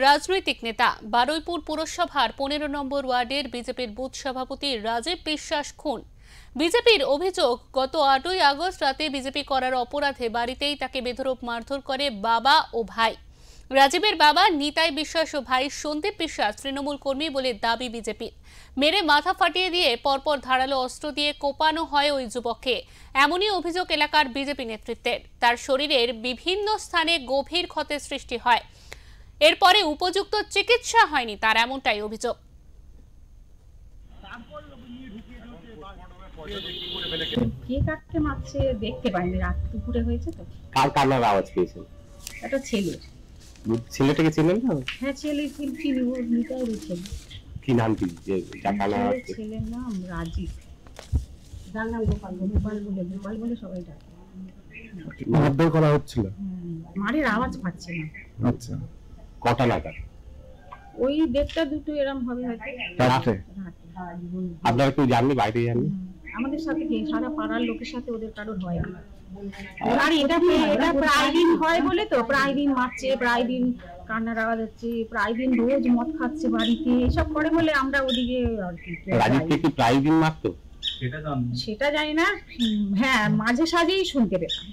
রাজনৈতিক নেতা। বারুইপুর পুরসভার 15 নম্বর ওয়ার্ডের বিজেপির বুথ সভাপতি রাজীব বিশ্বাস খুন। বিজেপির অভিযোগ, গত 8ই আগস্ট রাতে বিজেপি করার অপরাধে বাড়িতেই তাকে বেধড়ক মারধর করে বাবা ও ভাই। রাজীবের বাবা নিতাই বিশ্বাস ও ভাই সন্দীপ বিশ্বাস তৃণমূল কর্মী বলে দাবি বিজেপির। মেরে মাথা ফাটিয়ে দিয়ে পরপর ধারালো অস্ত্র দিয়ে কোপানো হয় ওই যুবককে, এমনই অভিযোগ এলাকার বিজেপি নেতৃত্বের। তার শরীরের বিভিন্ন স্থানে গভীর ক্ষতের সৃষ্টি হয়, এরপরে উপযুক্ত চিকিৎসা হয়নি তার, এমনটাই অভিযোগ। কে কাটতে মারছে দেখতে পাইনি, রাত দুপুরে হয়েছে তো। কার কান্নার আওয়াজ পেয়েছেন? একটা ছেলের। ছেলেটাকে চিনেন না? হ্যাঁ, ছেলে চিনি, ওর নিতাই ছেলে। কি নাম? কি ছেলের নাম রাজীব। যার নাম গোপাল বলে সবাই ডাকে। মারধর করা হচ্ছিল, মারের আওয়াজ পাচ্ছে না। আচ্ছা, কটা নাগাদ? ওই 1:30 2 এরকম হবে হয়তো। রাতে আপনারা কেউ জাননি? বাইরে জাননি? আমাদের সাথে কি সারা পাড়ার লোকের সাথে ওদের কারোর হয় না। আর এটা প্রায় দিন হয় বলে তো, প্রায় দিন মারছে, প্রায় দিন কান্নার আওয়াজ হচ্ছে, প্রায় দিন রোজ মদ খাচ্ছে বাড়িতে, এসব করে বলে আমরা ওদিকে আর কি। রাজীবকে কি প্রায় দিন মারতো? সেটা জানি না, হ্যাঁ মাঝে সাঝেই শুনতে পেতাম।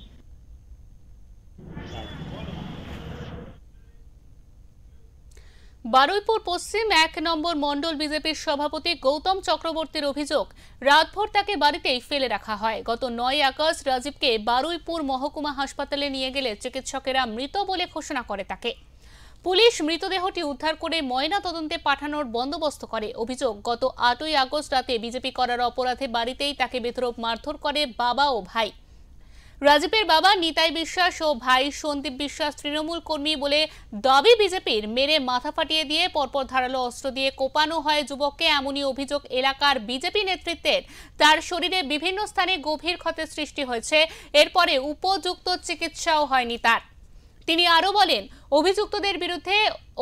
বারুইপুর পশ্চিম 1 নম্বর মণ্ডল বিজেপির সভাপতি গৌতম চক্রবর্তীর অভিযোগ, রাতভর তাকে বাড়িতেই ফেলে রাখা হয়। গত 9 আগস্ট রাজীবকে বারুইপুর মহকুমা হাসপাতালে নিয়ে গেলে চিকিৎসকেরা মৃত বলে ঘোষণা করে তাকে। পুলিশ মৃতদেহটি উদ্ধার করে ময়না তদন্তে পাঠানোর বন্দোবস্ত করে। অভিযোগ, গত 8ই আগস্ট রাতে বিজেপি করার অপরাধে বাড়িতেই তাকে বেধড়ক মারধর করে বাবা ও ভাই। রাজীবের বাবা নিতাই বিশ্বাস ও ভাই সন্দীপ বিশ্বাস তৃণমূল কর্মী বলে দাবি বিজেপির। মেরে মাথা ফাটিয়ে দিয়ে পরপর ধারালো অস্ত্র দিয়ে কোপানো হয় যুবককে, এমনই অভিযোগ এলাকার বিজেপি নেতৃত্বের। তার শরীরে বিভিন্ন স্থানে গভীর ক্ষতের সৃষ্টি হয়েছে, এরপরে উপযুক্ত চিকিৎসাও হয়নি তার। তিনি আরো বলেন, অভিযুক্তদের বিরুদ্ধে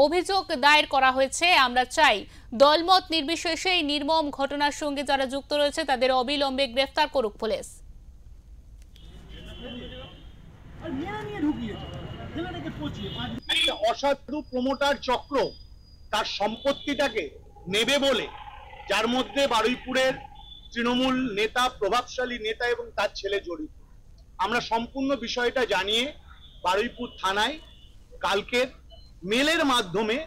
অভিযোগ দায়ের করা হয়েছে। আমরা চাই দলমত নির্বিশেষে এই নির্মম ঘটনার সঙ্গে যারা যুক্ত রয়েছে তাদের অবিলম্বে গ্রেফতার করুক পুলিশ। একটা অসাধু প্রমোটার চক্র তার সম্পত্তিটাকে নেবে বলে, যার মধ্যে বারুইপুরের তৃণমূল নেতা, প্রভাবশালী নেতা এবং তার ছেলে জড়িত। আমরা সম্পূর্ণ বিষয়টা জানিয়ে বারুইপুর থানায় কালকের মেলের মাধ্যমে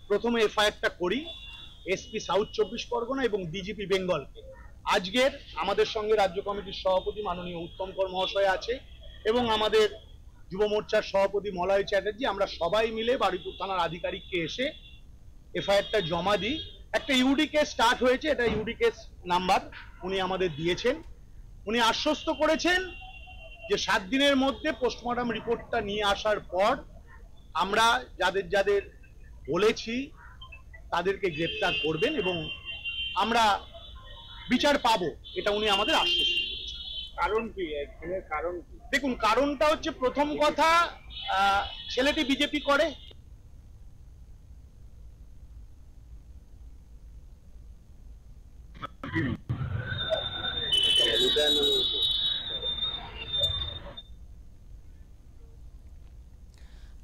প্রথমে এফআইআরটা করি এসপি সাউথ 24 পরগনা এবং ডিজিপি বেঙ্গলকে। আজকের আমাদের সঙ্গে রাজ্য কমিটির সভাপতি মাননীয় উত্তম কর মহাশয় আছে এবং আমাদের যুব মোর্চার সভাপতি মলয় চ্যাটার্জি, আমরা সবাই মিলে বারুইপুর থানার আধিকারিককে এসে এফআইআরটা জমা দিই। একটা ইউডি কেস স্টার্ট হয়েছে, এটা ইউডি কেস নাম্বার উনি আমাদের দিয়েছেন। উনি আশ্বস্ত করেছেন যে 7 দিনের মধ্যে পোস্টমর্টম রিপোর্টটা নিয়ে আসার পর আমরা যাদের যাদের বলেছি তাদেরকে গ্রেপ্তার করবেন এবং আমরা বিচার পাবো, এটা উনি আমাদের আশ্বস্ত করেছেন। কারণ কি? কারণ দেখুন, কারণটা হচ্ছে, প্রথম কথা, ছেলেটি বিজেপি করে।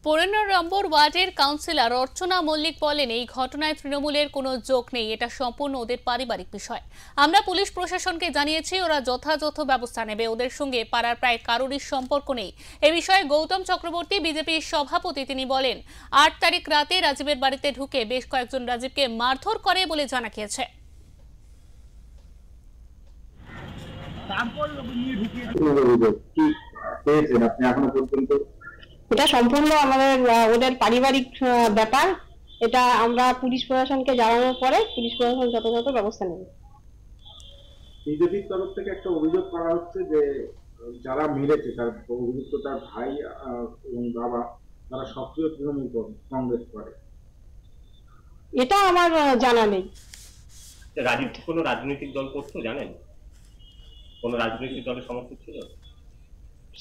পনেরো নম্বর ওয়ার্ডের কাউন্সিলর অর্চনা মল্লিক বলেন, এই ঘটনায় তৃণমূলের কোনো যোগ নেই, এটা সম্পূর্ণ ওদের পারিবারিক বিষয়। আমরা পুলিশ প্রশাসনকে জানিয়েছি, ওরা যথাযথ ব্যবস্থা নেবে। ওদের সঙ্গে পাড়ার প্রায় কারোরই সম্পর্ক নেই। এ বিষয়ে গৌতম চক্রবর্তী বিজেপির সভাপতি, তিনি বলেন, 8 তারিখ রাতে রাজীবের বাড়িতে ঢুকে বেশ কয়েকজন রাজীবকে মারধর করে বলে জানা গিয়েছে। এটা সম্পূর্ণ আমাদের ওদের পারিবারিক ব্যাপার। এটা আমরা পুলিশ প্রশাসনকে জানানোর পরে পুলিশ প্রশাসন যথাযথ ব্যবস্থা নেবে। বিজেপির তরফ থেকে একটা অভিযোগ করা হচ্ছে যে যারা মেরেছে তার অভিযুক্ত তার ভাই এবং বাবা, তারা সক্রিয় তৃণমূল কংগ্রেস করে। এটা আমার জানা নেই। রাজীব কোনো রাজনৈতিক দল করতো জানেন? কোন রাজনৈতিক দলের সমর্থক ছিল?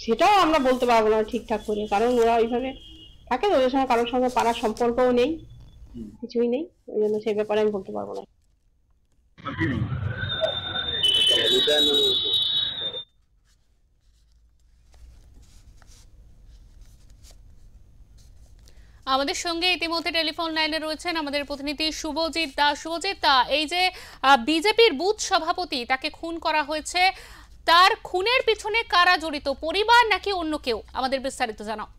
সেটাও আমরা বলতে পারবো না ঠিকঠাক করে, কারণ ওরা ওইভাবে থাকে, ওদের সঙ্গে কারোর সঙ্গে পাড়ার সম্পর্কও নেই, কিছুই নেই, ওই জন্য সেই ব্যাপারে আমি বলতে পারবো না। আমাদের সঙ্গে ইতিমধ্যে টেলিফোন লাইনে রয়েছেন আমাদের প্রতিনিধি শুভজিৎ দাস। শুভজিৎ দা, এই যে বিজেপির বুথ সভাপতি তাকে খুন করা হয়েছে, তার খুনের পিছনে কারা জড়িত, পরিবার নাকি অন্য কেউ, আমাদের বিস্তারিত জানাও।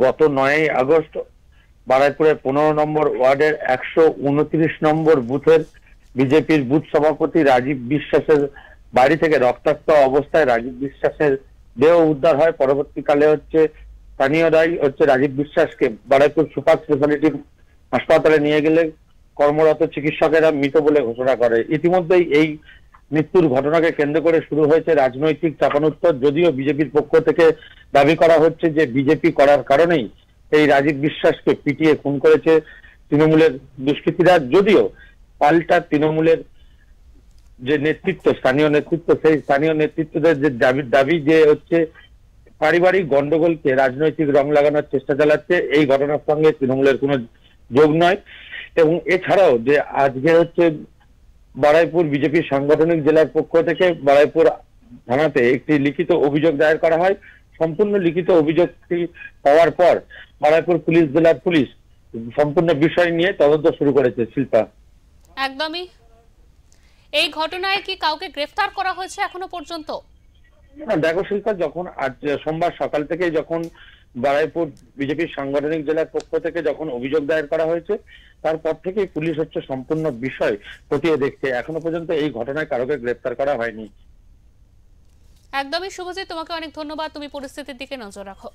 গত 9 আগস্ট বারাইপুরের 15 নম্বর ওয়ার্ডের 129 নম্বর বুথের বিজেপির বুথ সভাপতি রাজীব বিশ্বাসের বাড়ি থেকে রক্তাক্ত অবস্থায় রাজীব বিশ্বাসের দেহ উদ্ধার হয়। পরবর্তীকালে স্থানীয়রাই রাজীব বিশ্বাসকে বারাইপুর সুপার স্পেশালিটি হাসপাতালে নিয়ে গেলে কর্মরত চিকিৎসকেরা মৃত বলে ঘোষণা করে। ইতিমধ্যেই এই মৃত্যুর ঘটনাকে কেন্দ্র করে শুরু হয়েছে রাজনৈতিক চাপানুত্তর। যদিও বিজেপির পক্ষ থেকে দাবি করা হচ্ছে যে বিজেপি করার কারণেই এই রাজীব বিশ্বাসকে পিটিয়ে খুন করেছে তৃণমূলের দুষ্কৃতীরা। যদিও পাল্টা তৃণমূলের যে নেতৃত্ব, স্থানীয় নেতৃত্ব, সেই স্থানীয় নেতৃত্বদের যে দাবি যে পারিবারিক গন্ডগোলকে রাজনৈতিক রং লাগানোর চেষ্টা চালাচ্ছে। এই ঘটনার সঙ্গে তৃণমূলের কোনো যোগ নয়। এবং এছাড়াও যে আজকে বারাইপুর বিজেপির সাংগঠনিক জেলার পক্ষ থেকে বারাইপুর থানাতে একটি লিখিত অভিযোগ দায়ের করা হয়। সম্পূর্ণ লিখিত অভিযোগটি পাওয়ার পর বারাইপুর জেলার পুলিশ সম্পূর্ণ বিষয় নিয়ে তদন্ত শুরু করেছে। শিল্পা, একদমই। এই ঘটনায় কি কাউকে গ্রেফতার করা হয়েছে এখনো পর্যন্ত? দেখো শিল্পা, যখন আজ সোমবার সকাল থেকে যখন বারাইপুর বিজেপির সাংগঠনিক জেলার পক্ষ থেকে যখন অভিযোগ দায়ের করা হয়েছে, তারপর থেকেই পুলিশ সম্পূর্ণ বিষয় খতিয়ে দেখছে। এখনো পর্যন্ত এই ঘটনায় কারোকে গ্রেফতার করা হয়নি। একদমই শুভজিৎ, তোমাকে অনেক ধন্যবাদ, তুমি পরিস্থিতির দিকে নজর রাখো।